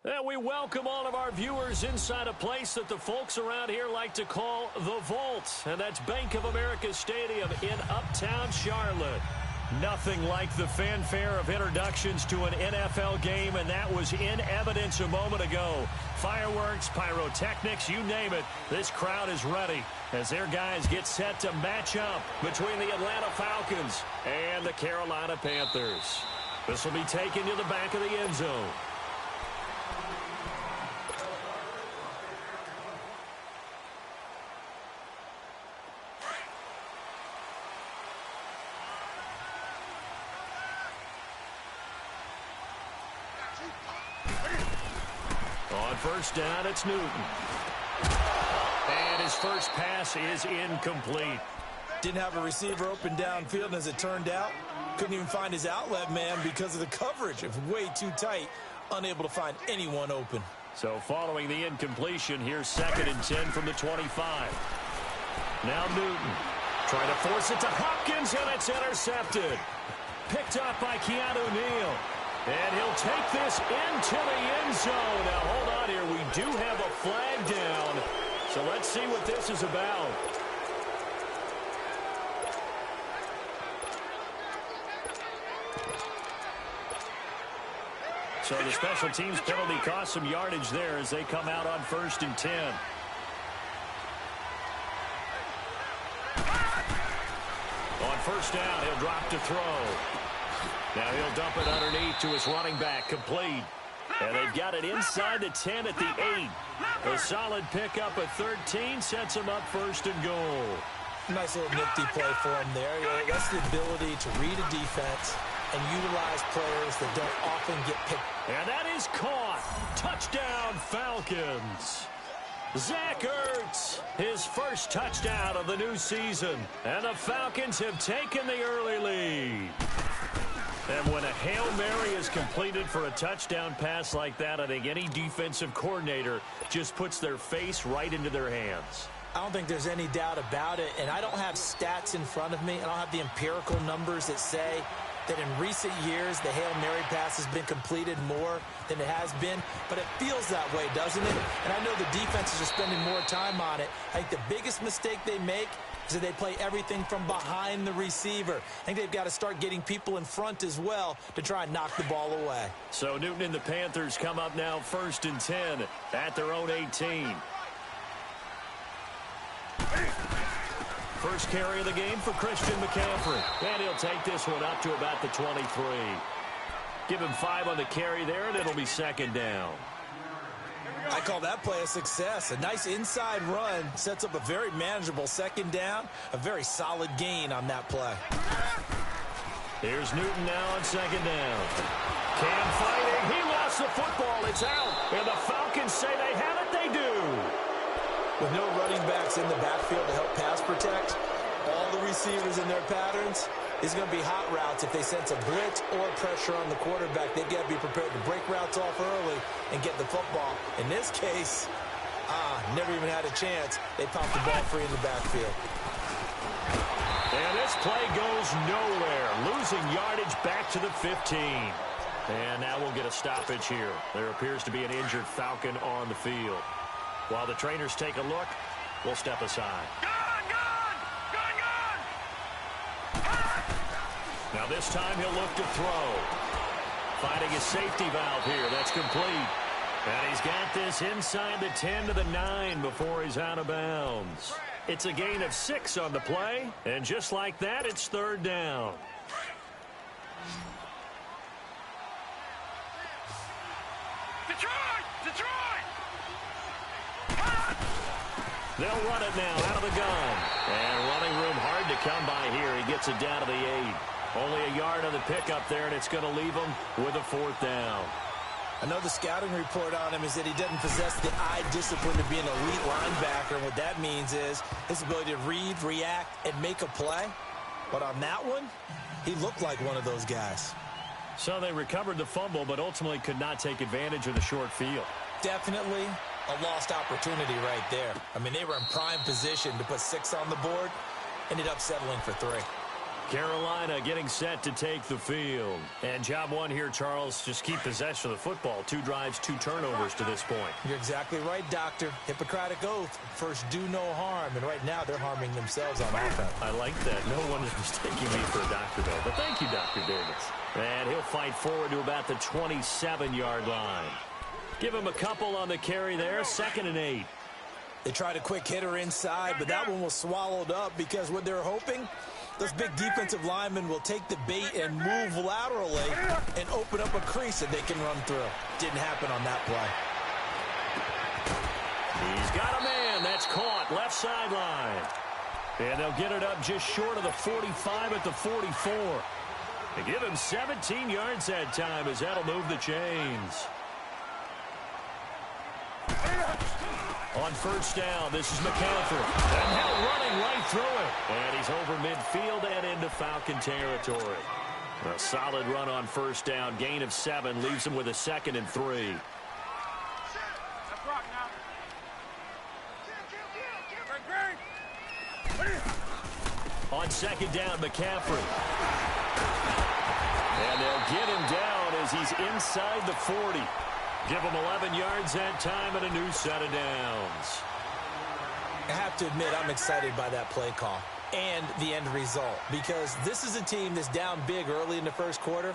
And we welcome all of our viewers inside a place that the folks around here like to call the Vault. And that's Bank of America Stadium in Uptown Charlotte. Nothing like the fanfare of introductions to an NFL game, and that was in evidence a moment ago. Fireworks, pyrotechnics, you name it. This crowd is ready as their guys get set to match up between the Atlanta Falcons and the Carolina Panthers. This will be taken to the back of the end zone. On first down, it's Newton. And his first pass is incomplete. Didn't have a receiver open downfield, and as it turned out, couldn't even find his outlet man because of the coverage. It was way too tight, unable to find anyone open. So following the incompletion, here's 2nd and 10 from the 25. Now Newton trying to force it to Hopkins, and it's intercepted. Picked up by Keanu Neal. And he'll take this into the end zone. Now, hold on here. We do have a flag down. So let's see what this is about. So the special teams penalty cost some yardage there as they come out on 1st and 10. On first down, he'll drop to throw. Now he'll dump it underneath to his running back, complete. And they've got it inside the 10 at the 8. A solid pickup at 13 sets him up 1st and goal. Nice little nifty play for him there. That's the ability to read a defense and utilize players that don't often get picked. And that is caught. Touchdown, Falcons. Zach Ertz, his first touchdown of the new season. And the Falcons have taken the early lead. And when a Hail Mary is completed for a touchdown pass like that, I think any defensive coordinator just puts their face right into their hands. I don't think there's any doubt about it, and I don't have stats in front of me. I don't have the empirical numbers that say that in recent years the Hail Mary pass has been completed more than it has been, but it feels that way, doesn't it? And I know the defenses are spending more time on it. I think the biggest mistake they make is that they play everything from behind the receiver. I think they've got to start getting people in front as well to try and knock the ball away. So Newton and the Panthers come up now 1st and 10 at their own 18. First carry of the game for Christian McCaffrey. And he'll take this one up to about the 23. Give him 5 on the carry there, and it'll be 2nd down. I call that play a success. A nice inside run sets up a very manageable 2nd down. A very solid gain on that play. Here's Newton now on 2nd down. Cam fighting. He lost the football. It's out. And the Falcons say they have it. They do. With no running backs in the backfield to help pass protect, all the receivers in their patterns, is going to be hot routes. If they sense a blitz or pressure on the quarterback, they've got to be prepared to break routes off early and get the football. In this case, never even had a chance. They popped the ball free in the backfield. And this play goes nowhere. Losing yardage back to the 15. And now we'll get a stoppage here. There appears to be an injured Falcon on the field. While the trainers take a look, we'll step aside. Now this time he'll look to throw. Finding his safety valve here. That's complete. And he's got this inside the 10 to the 9 before he's out of bounds. It's a gain of 6 on the play. And just like that, it's 3rd down. Detroit! They'll run it now out of the gun. And running room hard to come by here. He gets it down to the 8. Only a yard on the pickup there, and it's going to leave him with a 4th down. I know the scouting report on him is that he doesn't possess the eye discipline to be an elite linebacker. And what that means is his ability to read, react, and make a play. But on that one, he looked like one of those guys. So they recovered the fumble, but ultimately could not take advantage of the short field. Definitely a lost opportunity right there. I mean, they were in prime position to put 6 on the board, ended up settling for 3. Carolina getting set to take the field. And job one here, Charles, just keep possession of the football. 2 drives, 2 turnovers to this point. You're exactly right, Doctor. Hippocratic oath. First, do no harm. And right now, they're harming themselves on offense. I like that. No one is mistaking me for a doctor, though. But thank you, Dr. Davis. And he'll fight forward to about the 27-yard line. Give him a couple on the carry there. 2nd and 8. They tried a quick hitter inside, but that one was swallowed up because what they're hoping, those big defensive linemen will take the bait and move laterally and open up a crease that they can run through. Didn't happen on that play. He's got a man. That's caught. Left sideline. And they'll get it up just short of the 45 at the 44. They give him 17 yards that time as that'll move the chains. On first down, this is McCaffrey. And now running right through it. And he's over midfield and into Falcon territory. A solid run on first down. Gain of 7 leaves him with a 2nd and 3. On 2nd down, McCaffrey. And they'll get him down as he's inside the 40. Give him 11 yards that time and a new set of downs. I have to admit, I'm excited by that play call and the end result because this is a team that's down big early in the first quarter,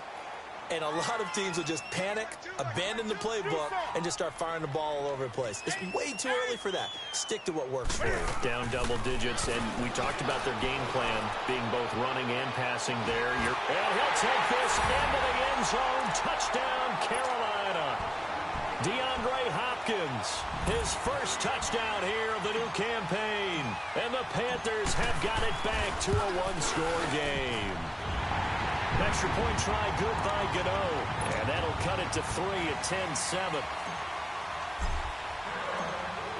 and a lot of teams will just panic, abandon the playbook, and just start firing the ball all over the place. It's way too early for that. Stick to what works for you. Down double digits, and we talked about their game plan being both running and passing there. And he'll take this into the end zone. Touchdown, Carolina. DeAndre Hopkins, his first touchdown here of the new campaign. And the Panthers have got it back to a 1-score game. Extra point try good by Gano. And that'll cut it to 3 at 10-7.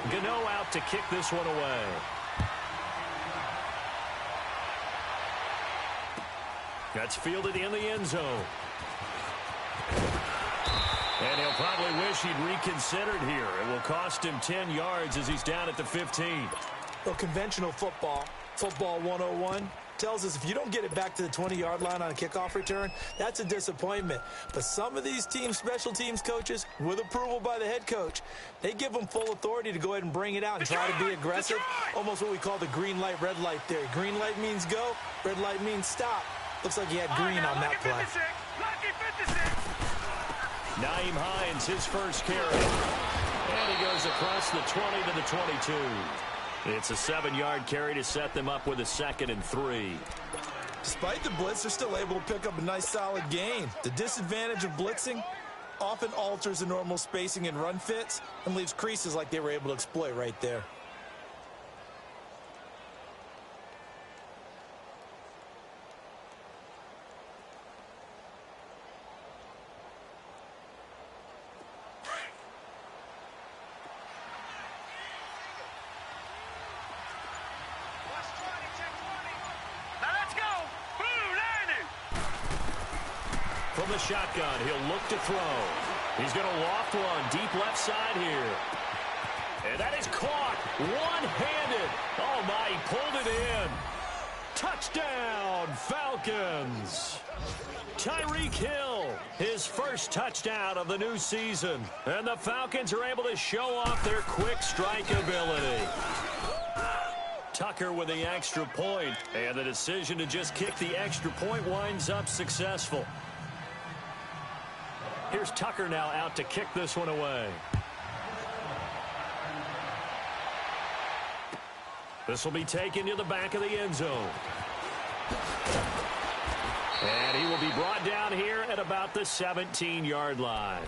Gano out to kick this one away. That's fielded in the end zone. And he'll probably wish he'd reconsidered here. It will cost him 10 yards as he's down at the 15. Well, conventional football 101, tells us if you don't get it back to the 20-yard line on a kickoff return, that's a disappointment. But some of these teams, special teams coaches, with approval by the head coach, they give them full authority to go ahead and bring it out and try to be aggressive. Almost what we call the green light, red light theory. Green light means go, red light means stop. Looks like he had green on that play. Naeem Hines, his first carry. And he goes across the 20 to the 22. It's a 7-yard carry to set them up with a 2nd and 3. Despite the blitz, they're still able to pick up a nice solid gain. The disadvantage of blitzing often alters the normal spacing and run fits and leaves creases like they were able to exploit right there. From the shotgun, he'll look to throw. He's going to loft one deep left side here. And that is caught one-handed. Oh, my, he pulled it in. Touchdown, Falcons. Tyreek Hill, his first touchdown of the new season. And the Falcons are able to show off their quick strike ability. Tucker with the extra point. And the decision to just kick the extra point winds up successful. Here's Tucker now out to kick this one away. This will be taken to the back of the end zone. And he will be brought down here at about the 17-yard line.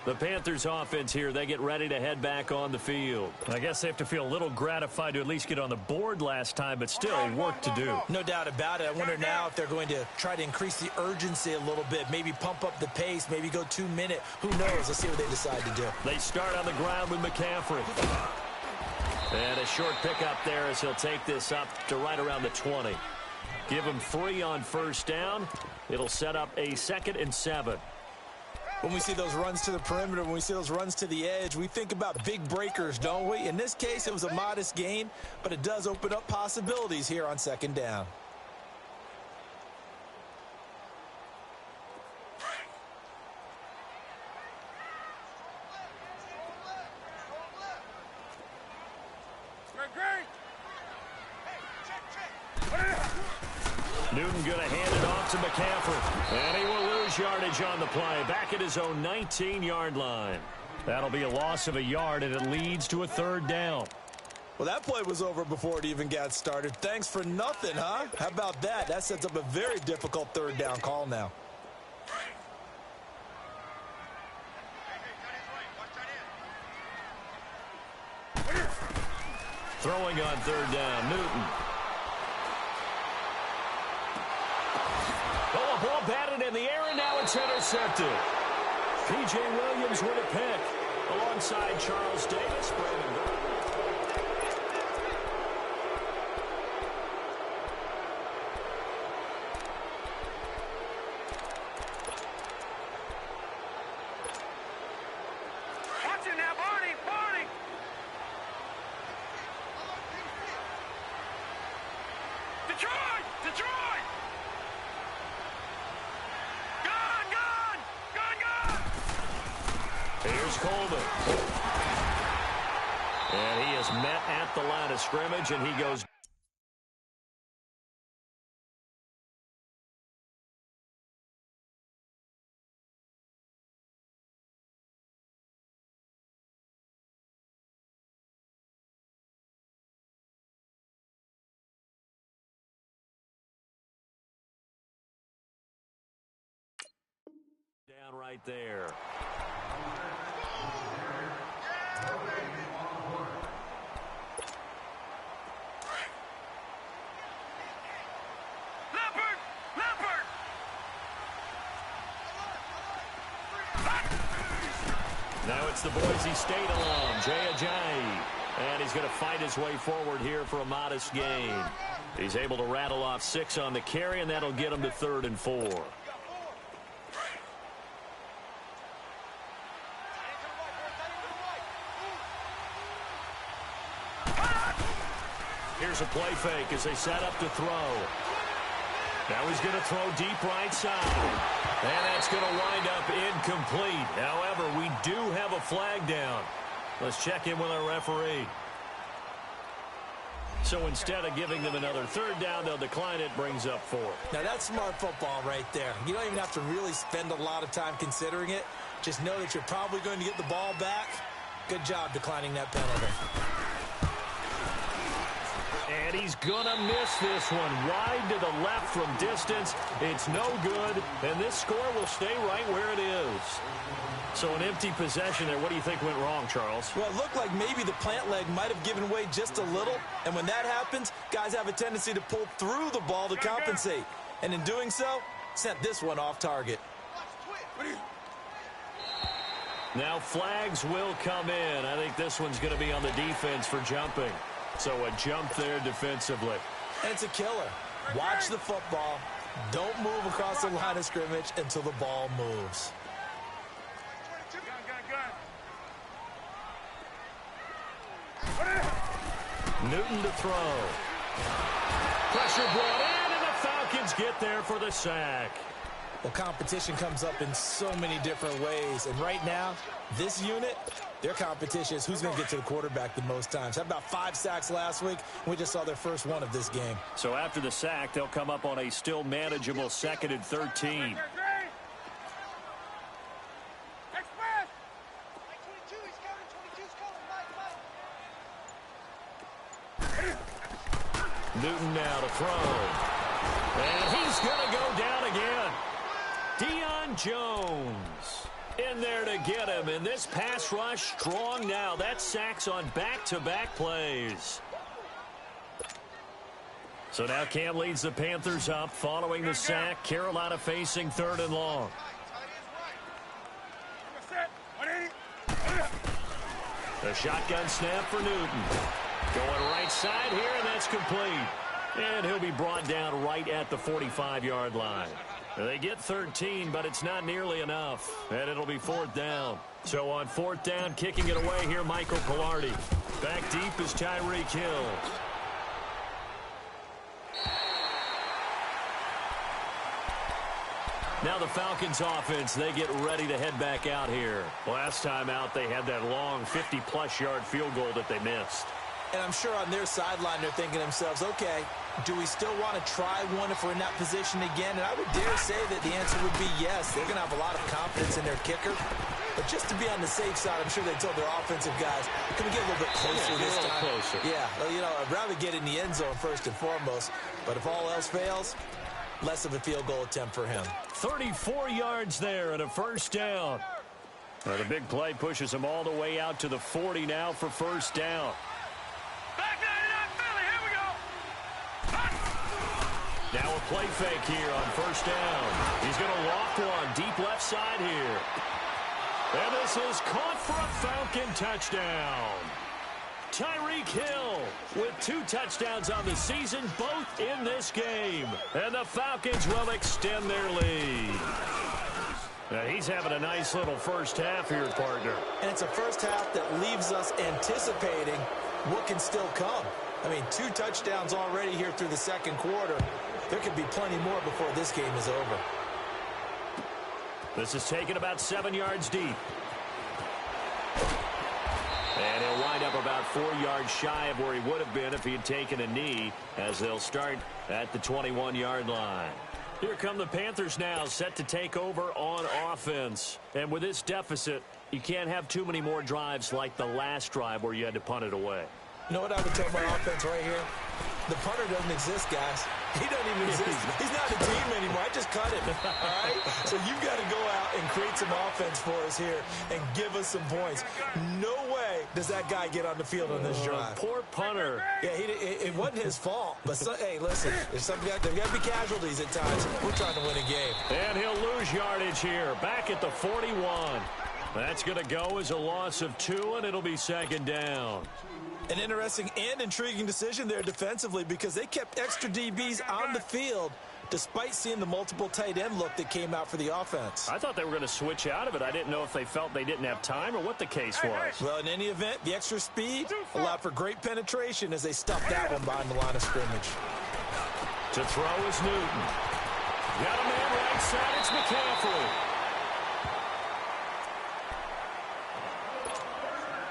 The Panthers offense here, they get ready to head back on the field. I guess they have to feel a little gratified to at least get on the board last time, but still work to do. No doubt about it. I wonder now if they're going to try to increase the urgency a little bit, maybe pump up the pace, maybe go 2-minute. Who knows? Let's see what they decide to do. They start on the ground with McCaffrey. And a short pickup there as he'll take this up to right around the 20. Give him 3 on first down. It'll set up a 2nd and 7. When we see those runs to the perimeter, when we see those runs to the edge, we think about big breakers, don't we? In this case, it was a modest gain, but it does open up possibilities here on 2nd down. Newton going to hand it off to McCaffrey. And he will lose yardage on the play. Back at his own 19-yard line. That'll be a loss of a yard, and it leads to a third down. Well, that play was over before it even got started. Thanks for nothing, huh? How about that? That sets up a very difficult third down call now. Throwing on third down, Newton. Oh, a ball batted in the air, and now it's intercepted. P.J. Williams with a pick. Alongside Charles Davis, Brandon Graham. And he is met at the line of scrimmage, and he goes. Down right there. Now it's the Boise State alum, Jay Ajayi. And he's going to fight his way forward here for a modest gain. He's able to rattle off 6 on the carry, and that'll get him to 3rd and 4. Here's a play fake as they set up to throw. Now he's going to throw deep right side. And that's going to wind up incomplete. However, we do have a flag down. Let's check in with our referee. So instead of giving them another third down, they'll decline it, brings up 4. Now that's smart football right there. You don't even have to really spend a lot of time considering it. Just know that you're probably going to get the ball back. Good job declining that penalty. And he's going to miss this one. Wide to the left from distance. It's no good. And this score will stay right where it is. So an empty possession there. What do you think went wrong, Charles? Well, it looked like maybe the plant leg might have given way just a little. And when that happens, guys have a tendency to pull through the ball to compensate. And in doing so, sent this one off target. Now flags will come in. I think this one's going to be on the defense for jumping. So a jump there defensively. And it's a killer. Watch the football. Don't move across the line of scrimmage until the ball moves. Newton to throw. Pressure brought in, and the Falcons get there for the sack. Well, competition comes up in so many different ways. And right now, this unit, their competition is who's going to get to the quarterback the most times. Had about 5 sacks last week, and we just saw their first one of this game. So after the sack, they'll come up on a still manageable 2nd and 13. Newton now to throw. And he's going to go down again. Deion Jones in there to get him. And this pass rush strong now. That sacks on back-to-back plays. So now Cam leads the Panthers up following the sack. Carolina facing 3rd and long. The shotgun snap for Newton. Going right side here, and that's complete. And he'll be brought down right at the 45-yard line. They get 13, but it's not nearly enough. And it'll be 4th down. So on 4th down, kicking it away here, Michael Pearle2311's. Back deep is Tyreek Hill. Now the Falcons offense, they get ready to head back out here. Last time out, they had that long 50-plus yard field goal that they missed. And I'm sure on their sideline they're thinking to themselves, okay, do we still want to try one if we're in that position again? And I would dare say that the answer would be yes. They're going to have a lot of confidence in their kicker. But just to be on the safe side, I'm sure they told their offensive guys, can we get a little bit closer this time? Closer. Yeah, well, you know, I'd rather get in the end zone first and foremost. But if all else fails, less of a field goal attempt for him. 34 yards there and a first down. Now the big play pushes him all the way out to the 40 now for first down. Back 99 Philly, here we go. Now a play fake here on first down. He's going to loft one deep left side here. And this is caught for a Falcon touchdown. Tyreek Hill with 2 touchdowns on the season, both in this game. And the Falcons will extend their lead. Now he's having a nice little first half here, partner. And it's a first half that leaves us anticipating what can still come. I mean, 2 touchdowns already here through the second quarter. There could be plenty more before this game is over. This is taken about 7 yards deep. And he'll wind up about 4 yards shy of where he would have been if he had taken a knee, as they'll start at the 21-yard line. Here come the Panthers now, set to take over on offense. And with this deficit, you can't have too many more drives like the last drive where you had to punt it away. You know what I would tell my offense right here? The punter doesn't exist, guys. He doesn't even exist. He's not a team anymore. I just cut him, all right? So you've got to go out and create some offense for us here and give us some points. No way does that guy get on the field on this drive. Poor punter. Yeah, it wasn't his fault. But, hey, listen, there's got to be casualties at times. We're trying to win a game. And he'll lose yardage here, back at the 41. That's going to go as a loss of 2, and it'll be second down. An interesting and intriguing decision there defensively because they kept extra DBs on the field despite seeing the multiple tight end look that came out for the offense. I thought they were going to switch out of it. I didn't know if they felt they didn't have time or what the case was. Well, in any event, the extra speed allowed for great penetration as they stuffed that one behind the line of scrimmage. To throw is Newton. Got a man right side. It's McCaffrey.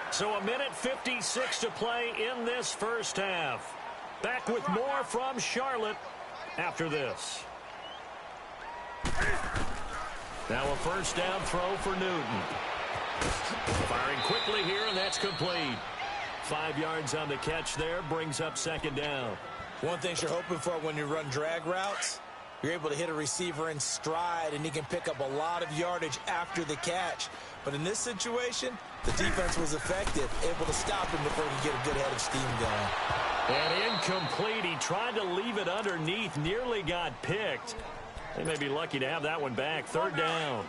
So a minute 56 to play in this first half. Back with more from Charlotte after this. Now a first down throw for Newton. Firing quickly here, and that's complete. 5 yards on the catch there, brings up second down. One thing you're hoping for when you run drag routes, you're able to hit a receiver in stride, and he can pick up a lot of yardage after the catch. But in this situation, the defense was effective, able to stop him before he could get a good head of steam going. And incomplete. He tried to leave it underneath, nearly got picked. They may be lucky to have that one back. Third down.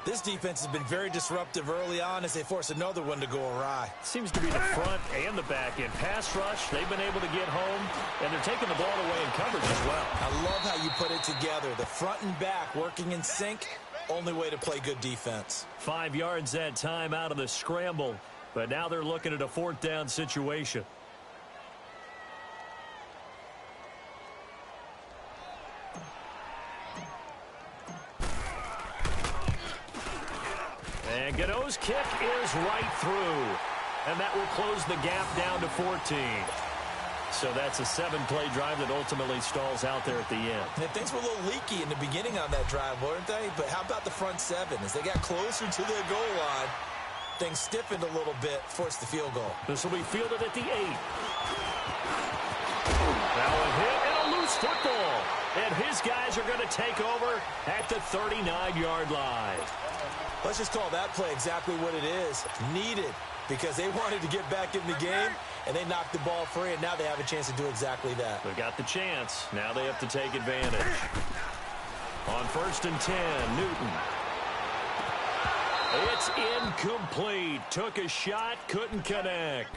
This defense has been very disruptive early on as they force another one to go awry. Seems to be the front and the back end. Pass rush, they've been able to get home, and they're taking the ball away in coverage as well. I love how you put it together. The front and back working in sync, only way to play good defense. 5 yards that time out of the scramble, but now they're looking at a fourth down situation. And Gano's kick is right through. And that will close the gap down to 14. So that's a 7-play drive that ultimately stalls out there at the end. And things were a little leaky in the beginning on that drive, weren't they? But how about the front 7? As they got closer to the goal line, things stiffened a little bit, forced the field goal. This will be fielded at the 8. Now a hit and a loose football. And his guys are going to take over at the 39-yard line. Let's just call that play exactly what it is. Needed, because they wanted to get back in the game, and they knocked the ball free, and now they have a chance to do exactly that. They got the chance. Now they have to take advantage. On 1st and 10, Newton. It's incomplete. Took a shot, couldn't connect.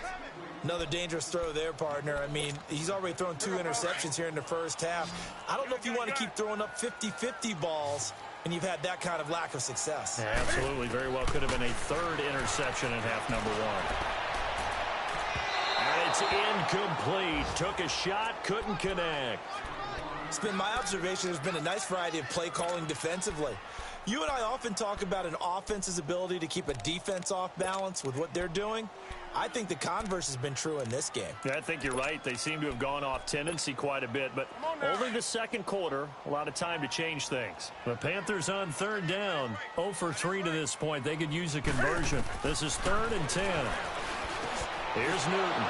Another dangerous throw there, partner. I mean, he's already thrown 2 interceptions here in the first half. I don't know if you want to keep throwing up 50-50 balls, and you've had that kind of lack of success. Yeah, absolutely. Very well could have been a 3rd interception in half number 1. And it's incomplete. Took a shot, couldn't connect. It's been my observation there's been a nice variety of play calling defensively. You and I often talk about an offense's ability to keep a defense off balance with what they're doing. I think the converse has been true in this game. Yeah, I think you're right. They seem to have gone off tendency quite a bit, but only the second quarter, a lot of time to change things. The Panthers on third down, 0 for 3 to this point. They could use a conversion. This is 3rd and 10. Here's Newton.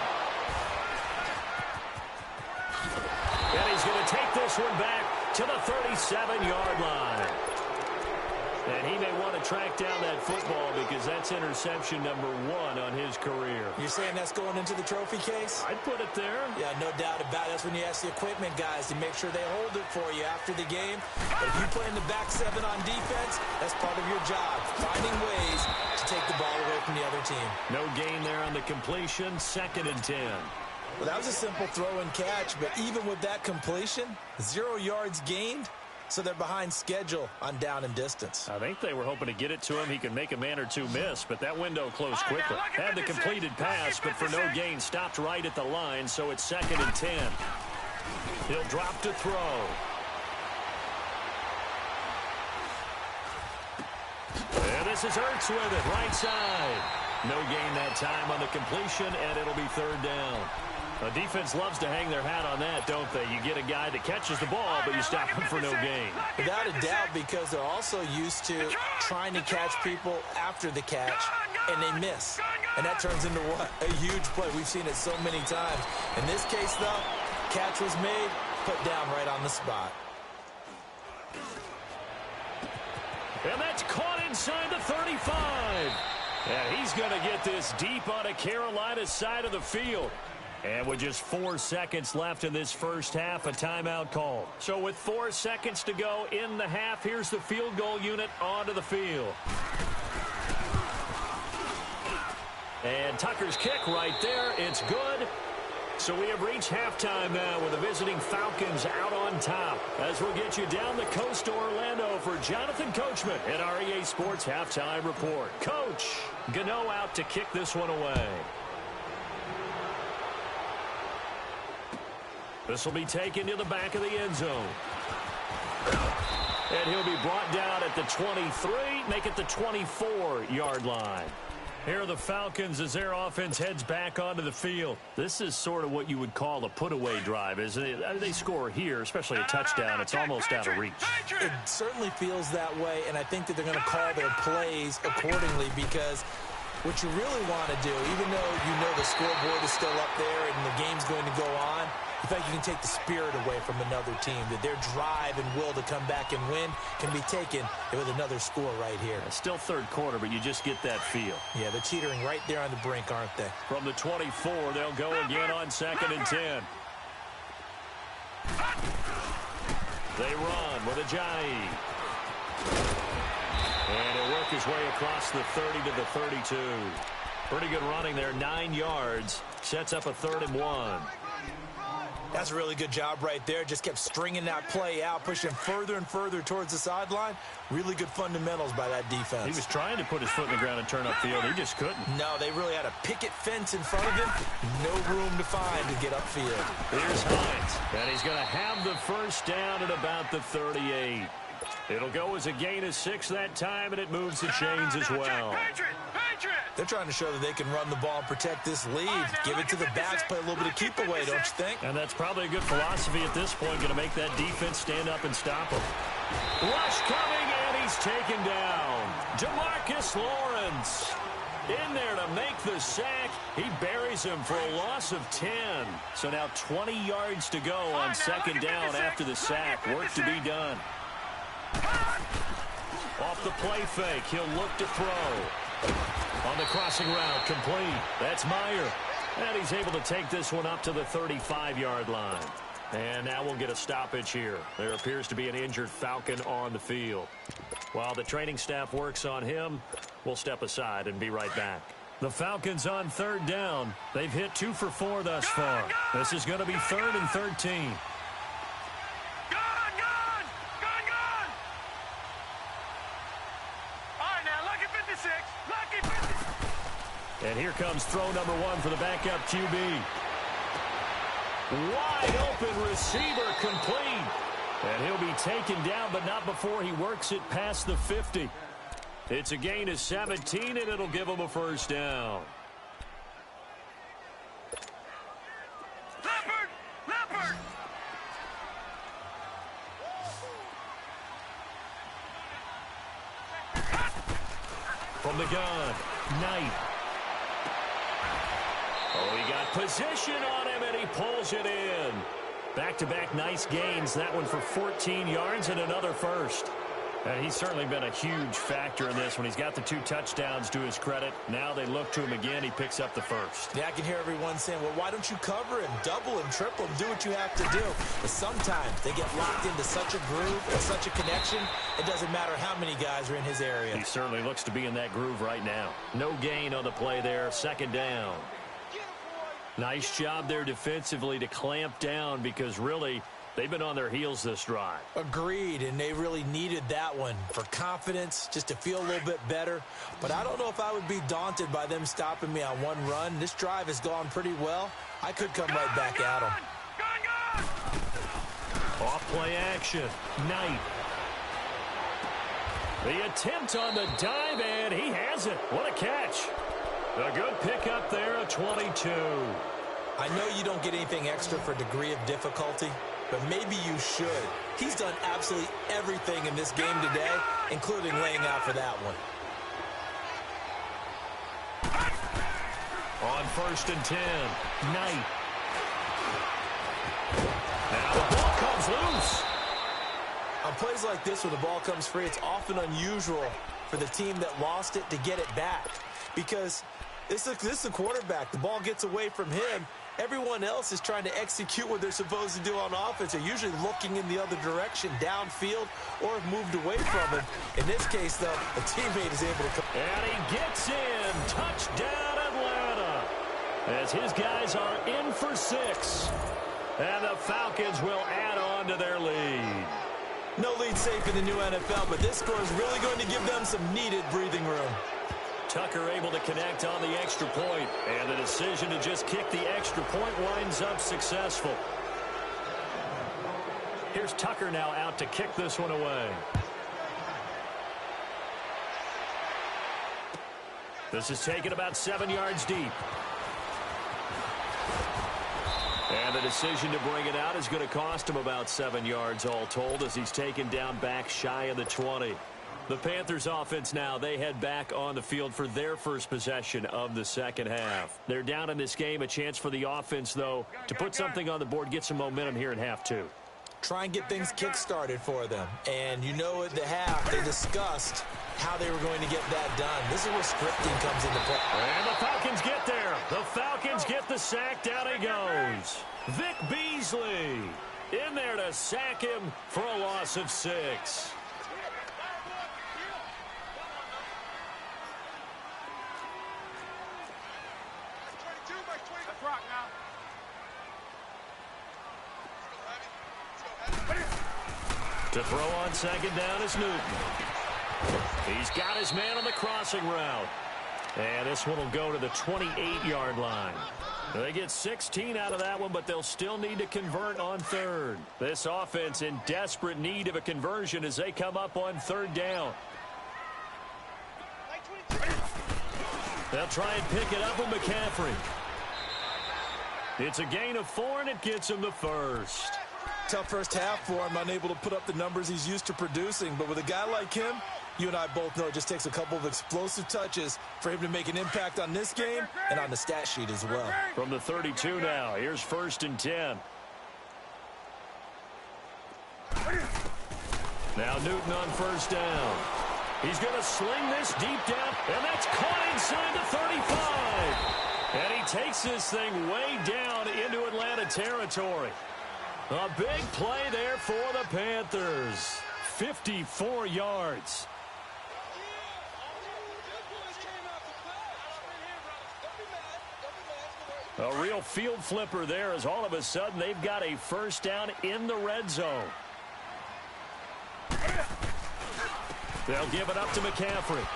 And he's going to take this one back to the 37-yard line. And he may want to track down that football because that's interception number 1 on his career. You're saying that's going into the trophy case? I'd put it there. Yeah, no doubt about it. That's when you ask the equipment guys to make sure they hold it for you after the game. But if you play in the back 7 on defense, that's part of your job, finding ways to take the ball away from the other team. No gain there on the completion, 2nd and 10. Well, that was a simple throw and catch, but even with that completion, 0 yards gained. So they're behind schedule on down and distance. I think they were hoping to get it to him. He could make a man or two miss, but that window closed quickly. Had the completed pass, but for no gain, stopped right at the line, so it's 2nd and 10. He'll drop to throw. And this is Ertz with it, right side. No gain that time on the completion, and it'll be 3rd down. The defense loves to hang their hat on that, don't they? You get a guy that catches the ball, but you stop him for no gain. Without a doubt, because they're also used to trying to catch people after the catch, and they miss. And that turns into what? A huge play. We've seen it so many times. In this case, though, catch was made, put down right on the spot. And that's caught inside the 35. And he's going to get this deep on a Carolina side of the field. And with just 4 seconds left in this first half, a timeout call. So with 4 seconds to go in the half, here's the field goal unit onto the field. And Tucker's kick right there. It's good. So we have reached halftime now with the visiting Falcons out on top. As we'll get you down the coast to Orlando for Jonathan Coachman at our EA Sports Halftime Report. Coach, Gano out to kick this one away. This will be taken to the back of the end zone. And he'll be brought down at the 23, make it the 24-yard line. Here are the Falcons as their offense heads back onto the field. This is sort of what you would call a put-away drive, isn't it? They score here, especially a touchdown. It's almost out of reach. It certainly feels that way, and I think that they're going to call their plays accordingly because what you really want to do, even though you know the scoreboard is still up there and the game's going to go on, in fact, you can take the spirit away from another team, that their drive and will to come back and win can be taken with another score right here. It's still 3rd quarter, but you just get that feel. Yeah, they're teetering right there on the brink, aren't they? From the 24, they'll go again on 2nd and 10. They run with Ajayi. And he'll work his way across the 30 to the 32. Pretty good running there, 9 yards. Sets up a 3rd and 1. That's a really good job right there. Just kept stringing that play out, pushing further and further towards the sideline. Really good fundamentals by that defense. He was trying to put his foot in the ground and turn upfield. He just couldn't. No, they really had a picket fence in front of him. No room to find to get upfield. Here's Hines. And he's going to have the first down at about the 38. It'll go as a gain of 6 that time, and it moves the chains as well. They're trying to show that they can run the ball and protect this lead. Give it to the backs, play a little bit of keep away, don't you think? And that's probably a good philosophy at this point, going to make that defense stand up and stop him. Rush coming, and he's taken down. DeMarcus Lawrence in there to make the sack. He buries him for a loss of 10. So now 20 yards to go on 2nd down after the sack. Work to be done. Off the play fake, he'll look to throw. On the crossing route, complete. That's Meyer. And he's able to take this one up to the 35-yard line. And now we'll get a stoppage here. There appears to be an injured Falcon on the field. While the training staff works on him, we'll step aside and be right back. The Falcons on 3rd down. They've hit 2 for 4 thus far. This is going to be 3rd and 13. And here comes throw number 1 for the backup QB. Wide open receiver complete. And he'll be taken down, but not before he works it past the 50. It's a gain of 17, and it'll give him a first down. Leopard! From the gun, Knight. Oh, he got position on him, and he pulls it in. Back-to-back nice gains, that one for 14 yards and another first. And he's certainly been a huge factor in this when he's got the 2 touchdowns to his credit. Now they look to him again. He picks up the first. Yeah, I can hear everyone saying, well, why don't you cover him, double him, triple him, do what you have to do. But sometimes they get locked into such a groove and such a connection, it doesn't matter how many guys are in his area. He certainly looks to be in that groove right now. No gain on the play there, second down. Nice job there defensively to clamp down because really they've been on their heels this drive. Agreed, and they really needed that one for confidence, just to feel a little bit better. But I don't know if I would be daunted by them stopping me on one run. This drive has gone pretty well. I could come right back at them. Off play action. Knight. The attempt on the dive, and he has it. What a catch. A good pickup there, a 22. I know you don't get anything extra for degree of difficulty, but maybe you should. He's done absolutely everything in this game today, including laying out for that one. On 1st and 10, Knight. Now the ball comes loose. On plays like this where the ball comes free, it's often unusual for the team that lost it to get it back because this is a quarterback. The ball gets away from him. Everyone else is trying to execute what they're supposed to do on offense. They're usually looking in the other direction, downfield, or have moved away from him. In this case, though, a teammate is able to come. And he gets in. Touchdown, Atlanta. As his guys are in for 6. And the Falcons will add on to their lead. No lead safe in the new NFL, but this score is really going to give them some needed breathing room. Tucker able to connect on the extra point, and the decision to just kick the extra point winds up successful. Here's Tucker now out to kick this one away. This is taken about 7 yards deep. And the decision to bring it out is going to cost him about 7 yards all told as he's taken down back shy of the 20. The Panthers offense now, they head back on the field for their first possession of the second half. They're down in this game. A chance for the offense, though, to put something on the board, get some momentum here in half 2. Try and get things kick-started for them. And you know at the half, they discussed how they were going to get that done. This is where scripting comes into play. And the Falcons get there. The Falcons get the sack. Down he goes. Vic Beasley in there to sack him for a loss of 6. To throw on second down is Newton. He's got his man on the crossing route. And this one will go to the 28-yard line. They get 16 out of that one, but they'll still need to convert on 3rd. This offense in desperate need of a conversion as they come up on 3rd down. They'll try and pick it up with McCaffrey. It's a gain of 4, and it gets him the first. Tough first half for him, unable to put up the numbers he's used to producing. But with a guy like him, you and I both know it just takes a couple of explosive touches for him to make an impact on this game and on the stat sheet as well. From the 32 now, here's 1st and 10. Now Newton on 1st down. He's going to sling this deep down, and that's caught inside the 35. And he takes this thing way down into Atlanta territory. A big play there for the Panthers. 54 yards. A real field flipper there as all of a sudden they've got a first down in the red zone. They'll give it up to McCaffrey.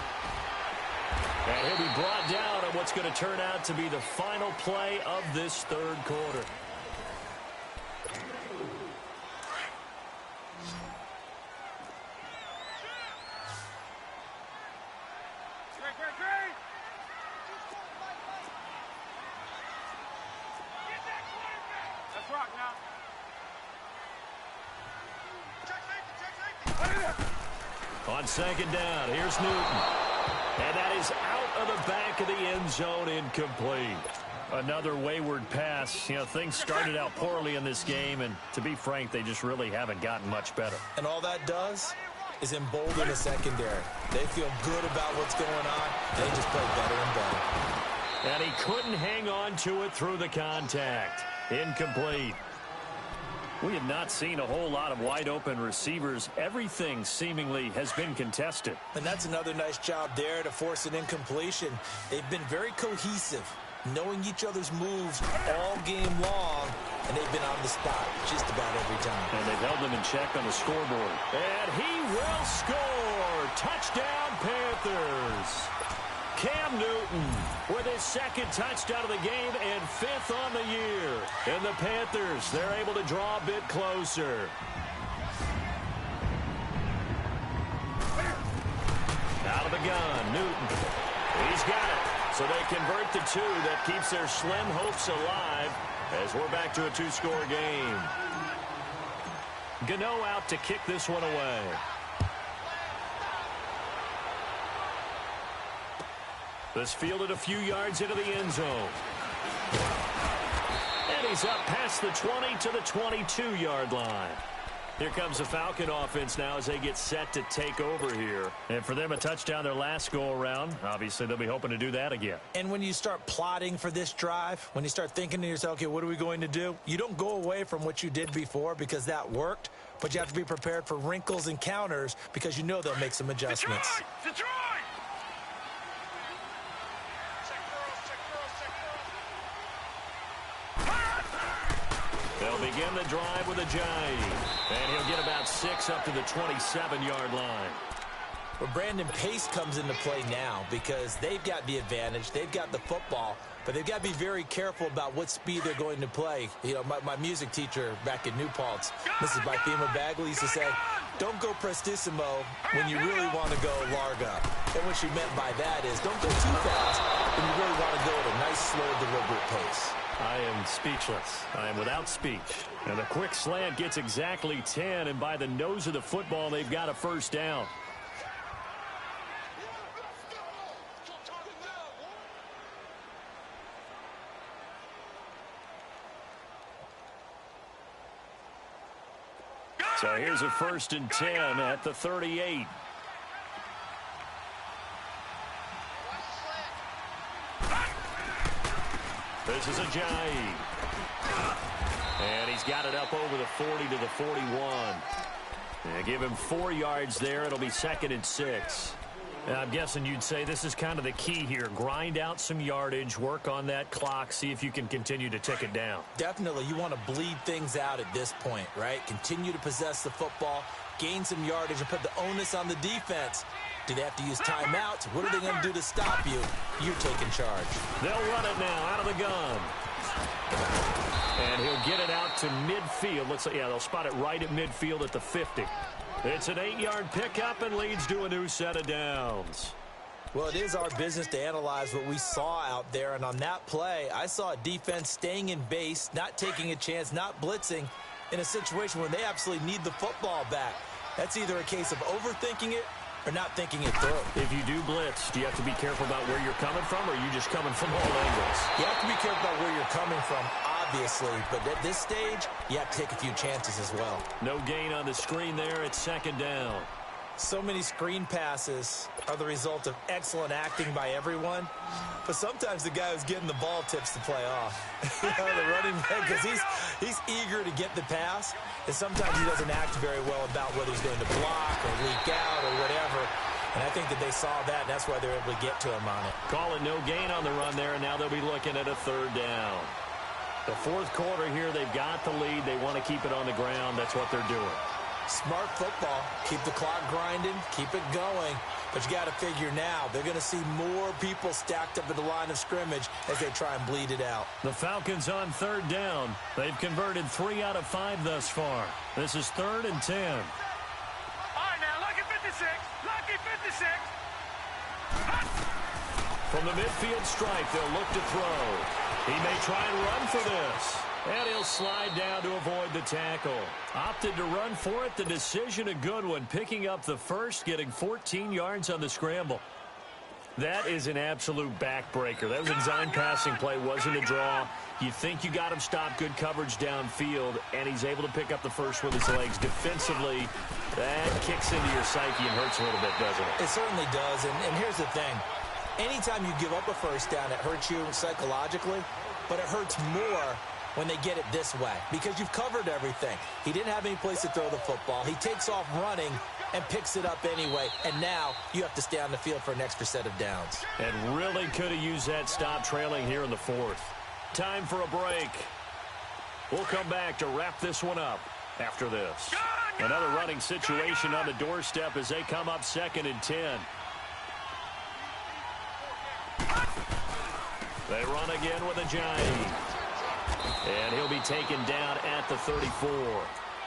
And he'll be brought down on what's going to turn out to be the final play of this 3rd quarter. On second down, here's Newton. And that is out of the back of the end zone, incomplete. Another wayward pass. You know, things started out poorly in this game, and to be frank, they just really haven't gotten much better. And all that does is embolden the secondary. They feel good about what's going on. They just play better and better. And he couldn't hang on to it through the contact. Incomplete. We have not seen a whole lot of wide-open receivers. Everything seemingly has been contested. And that's another nice job there to force an incompletion. They've been very cohesive, knowing each other's moves all game long, and they've been on the spot just about every time. And they've held them in check on the scoreboard. And he will score! Touchdown, Panthers! Cam Newton with his second touchdown of the game and 5th on the year. And the Panthers, they're able to draw a bit closer. Out of the gun, Newton. He's got it. So they convert the 2. That keeps their slim hopes alive as we're back to a 2-score game. Gano out to kick this one away. This fielded a few yards into the end zone. And he's up past the 20 to the 22-yard line. Here comes the Falcon offense now as they get set to take over here. And for them, a touchdown their last go-around. Obviously, they'll be hoping to do that again. And when you start plotting for this drive, when you start thinking to yourself, okay, what are we going to do? You don't go away from what you did before because that worked, but you have to be prepared for wrinkles and counters because you know they'll make some adjustments. Detroit! They'll begin the drive with a jive. And he'll get about 6 up to the 27-yard line. Well, Brandon, pace comes into play now because they've got the advantage. They've got the football, but they've got to be very careful about what speed they're going to play. You know, my music teacher back in New Paltz, Mrs. Bythema Bagley, used to say, don't go prestissimo when you really want to go larga. And what she meant by that is don't go too fast when you really want to go at a nice, slow, deliberate pace. I am speechless. I am without speech. And a quick slant gets exactly 10, and by the nose of the football, they've got a first down. So here's a 1st and 10 at the 38. This is a jive. And he's got it up over the 40 to the 41. And give him 4 yards there. It'll be 2nd and 6. And I'm guessing you'd say this is kind of the key here. Grind out some yardage, work on that clock, see if you can continue to tick it down. Definitely. You want to bleed things out at this point, right? Continue to possess the football, gain some yardage, and put the onus on the defense. Do they have to use timeouts? What are they going to do to stop you? You're taking charge. They'll run it now out of the gun. And he'll get it out to midfield. Let's say, yeah, they'll spot it right at midfield at the 50. It's an 8-yard pickup and leads to a new set of downs. Well, it is our business to analyze what we saw out there. And on that play, I saw a defense staying in base, not taking a chance, not blitzing in a situation where they absolutely need the football back. That's either a case of overthinking it or not thinking it through. If you do blitz, do you have to be careful about where you're coming from, or are you just coming from all angles? You have to be careful about where you're coming from, obviously, but at this stage, you have to take a few chances as well. No gain on the screen there. It's 2nd down. So many screen passes are the result of excellent acting by everyone, but sometimes the guy who's getting the ball tips the play off. You know, the running back, because he's eager to get the pass, and sometimes he doesn't act very well about whether he's going to block or leak out or whatever. And I think that they saw that, and that's why they're able to get to him on it. Call it no gain on the run there, and now they'll be looking at a 3rd down. The 4th quarter here, they've got the lead. They want to keep it on the ground. That's what they're doing. Smart football. Keep the clock grinding. Keep it going. But you got to figure now, they're going to see more people stacked up at the line of scrimmage as they try and bleed it out. The Falcons on 3rd down. They've converted 3 out of 5 thus far. This is 3rd and 10. All right, now, lucky 56. Lucky 56. From the midfield stripe, they'll look to throw. He may try and run for this. And he'll slide down to avoid the tackle. Opted to run for it. The decision a good one. Picking up the first, getting 14 yards on the scramble. That is an absolute backbreaker. That was a design passing play. Wasn't a draw. You think you got him stopped, good coverage downfield, and he's able to pick up the first with his legs. Defensively, that kicks into your psyche and hurts a little bit, doesn't it? It certainly does, and here's the thing. Anytime you give up a first down, it hurts you psychologically, but it hurts more when they get it this way because you've covered everything. He didn't have any place to throw the football. He takes off running and picks it up anyway, and now you have to stay on the field for an extra set of downs. And really could have used that stop trailing here in the fourth. Time for a break. We'll come back to wrap this one up after this. Another running situation on the doorstep as they come up 2nd and 10. They run again with a giant. And he'll be taken down at the 34.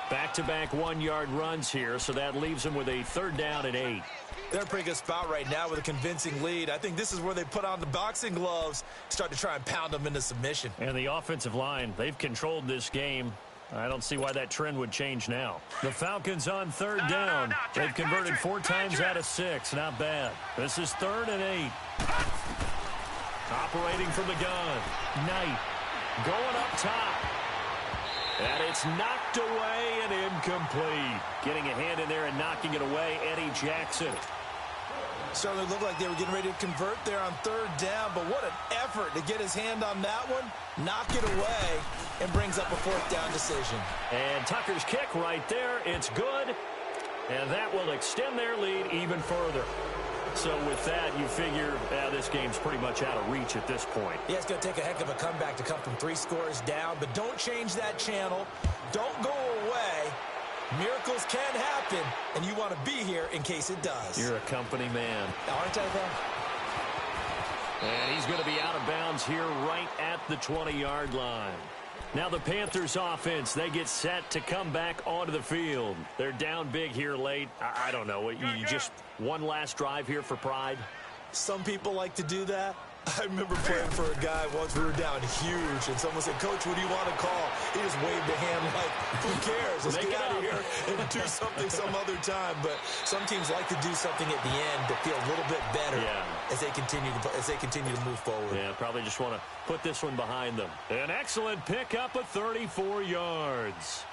Back-to-back 1-yard runs here, so that leaves him with a 3rd down and 8. They're in a pretty good spot right now with a convincing lead. I think this is where they put on the boxing gloves, start to try and pound them into submission. And the offensive line, they've controlled this game. I don't see why that trend would change now. The Falcons on 3rd down. They've converted 4 times out of 6. Not bad. This is 3rd and 8. Operating from the gun. Knight going up top. And it's knocked away and incomplete. Getting a hand in there and knocking it away, Eddie Jackson. Certainly looked like they were getting ready to convert there on 3rd down, but what an effort to get his hand on that one, knock it away, and brings up a 4th down decision. And Tucker's kick right there. It's good, and that will extend their lead even further. So with that, you figure this game's pretty much out of reach at this point. Yeah, it's going to take a heck of a comeback to come from 3 scores down, but don't change that channel. Don't go away. Miracles can happen, and you want to be here in case it does. You're a company man. Aren't I, though? And he's going to be out of bounds here right at the 20-yard line. Now the Panthers offense, they get set to come back onto the field. They're down big here late. I don't know. You just one last drive here for pride? Some people like to do that. I remember playing for a guy once. We were down huge, and someone said, "Coach, what do you want to call?" He just waved a hand like, "Who cares? Let's get out of here and do something some other time." But some teams like to do something at the end to feel a little bit better as they continue to move forward. Yeah, probably just want to put this one behind them. An excellent pickup of 34 yards.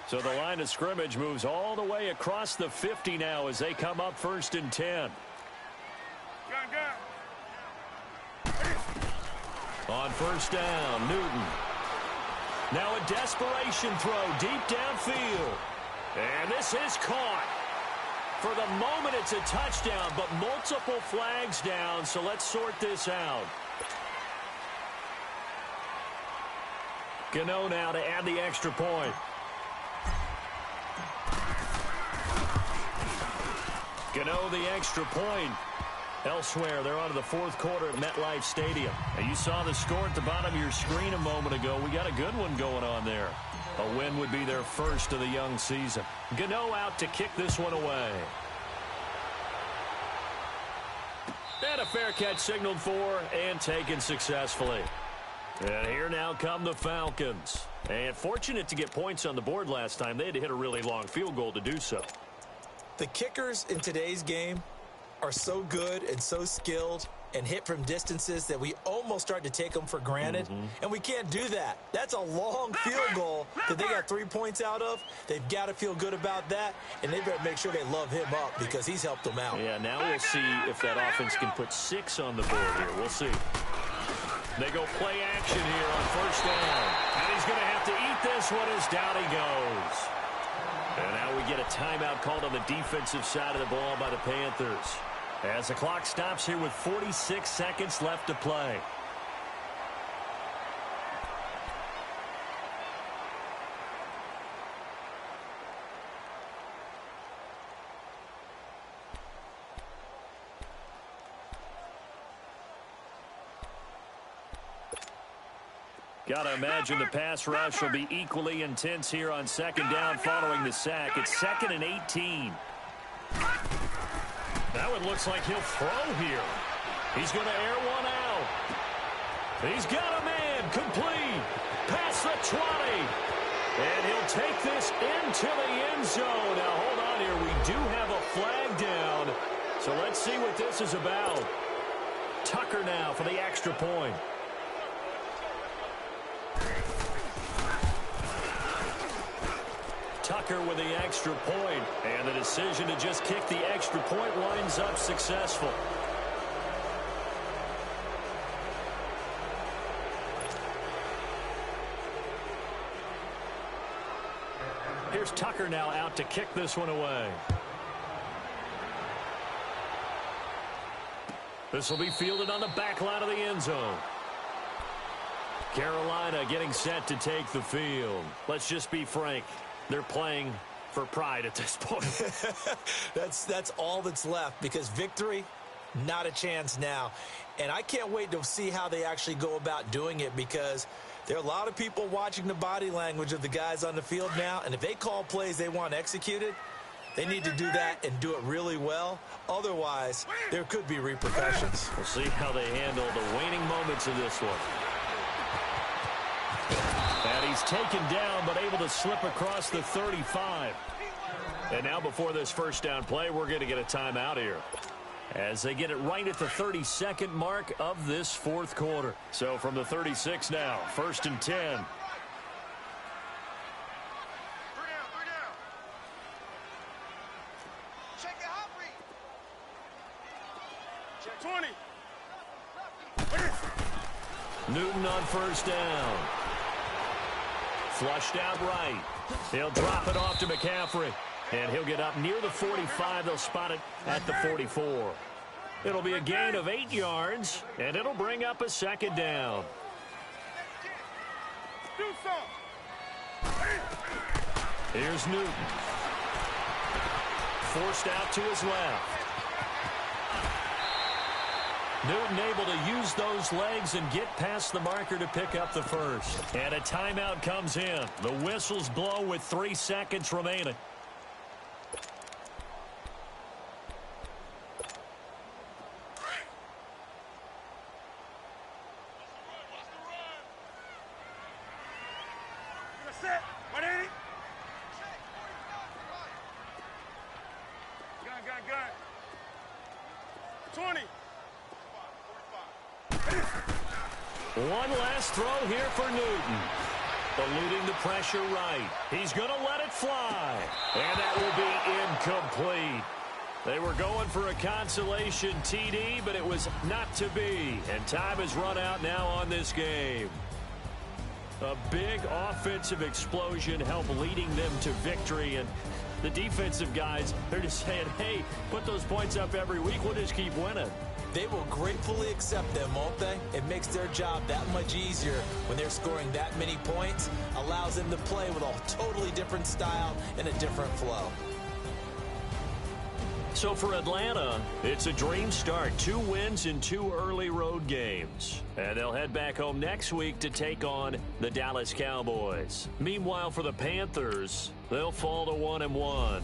So the line of scrimmage moves all the way across the 50 now as they come up 1st and 10. On 1st down, Newton. Now a desperation throw deep downfield. And this is caught. For the moment, it's a touchdown, but multiple flags down, so let's sort this out. Gano now to add the extra point. Gano the extra point. Elsewhere, they're on to the 4th quarter at MetLife Stadium. And you saw the score at the bottom of your screen a moment ago. We got a good one going on there. A win would be their first of the young season. Gano out to kick this one away. And a fair catch signaled for and taken successfully. And here now come the Falcons. And fortunate to get points on the board last time. They had to hit a really long field goal to do so. The kickers in today's game are so good and so skilled and hit from distances that we almost start to take them for granted. And we can't do that. That's a long field goal that they got 3 points out of. They've got to feel good about that, and they better make sure they love him up because he's helped them out. Yeah, now we'll see if that offense can put 6 on the board here. We'll see. They go play action here on 1st down. And he's going to have to eat this one as down he goes. And now we get a timeout called on the defensive side of the ball by the Panthers. As the clock stops here with 46 seconds left to play. Got to imagine the pass rush will be equally intense here on 2nd down following the sack. It's 2nd and 18. Now it looks like he'll throw here. He's going to air one out. He's got a man complete. Past the 20. And he'll take this into the end zone. Now, hold on here. We do have a flag down. So let's see what this is about. Tucker now for the extra point. Tucker with the extra point. And the decision to just kick the extra point winds up successful. Here's Tucker now out to kick this one away. This will be fielded on the back line of the end zone. Carolina getting set to take the field. Let's just be frank. They're playing for pride at this point. That's all that's left, because victory, not a chance now. And I can't wait to see how they actually go about doing it, because there are a lot of people watching the body language of the guys on the field now, and if they call plays they want executed, they need to do that and do it really well. Otherwise, there could be repercussions. We'll see how they handle the waning moments of this one. And he's taken down, but able to slip across the 35. And now before this first down play, we're going to get a timeout here, as they get it right at the 32nd mark of this fourth quarter. So from the 36 now, 1st and 10. Three down. Check the hot read. Check 20. Newton on first down. Flushed out right. He'll drop it off to McCaffrey. And he'll get up near the 45. They'll spot it at the 44. It'll be a gain of 8 yards, and it'll bring up a second down. Do something. Here's Newton. Forced out to his left. Newton able to use those legs and get past the marker to pick up the first. And a timeout comes in. The whistles blow with 3 seconds remaining. Set. 180. Gun. 20. One last throw here for Newton. Eluding the pressure right. He's going to let it fly. And that will be incomplete. They were going for a consolation TD, but it was not to be. And time has run out now on this game. A big offensive explosion helped leading them to victory. And the defensive guys, they're just saying, hey, put those points up every week. We'll just keep winning. They will gratefully accept them, won't they? It makes their job that much easier when they're scoring that many points. Allows them to play with a totally different style and a different flow. So for Atlanta, it's a dream start. 2 wins in 2 early road games. And they'll head back home next week to take on the Dallas Cowboys. Meanwhile, for the Panthers, they'll fall to 1-1.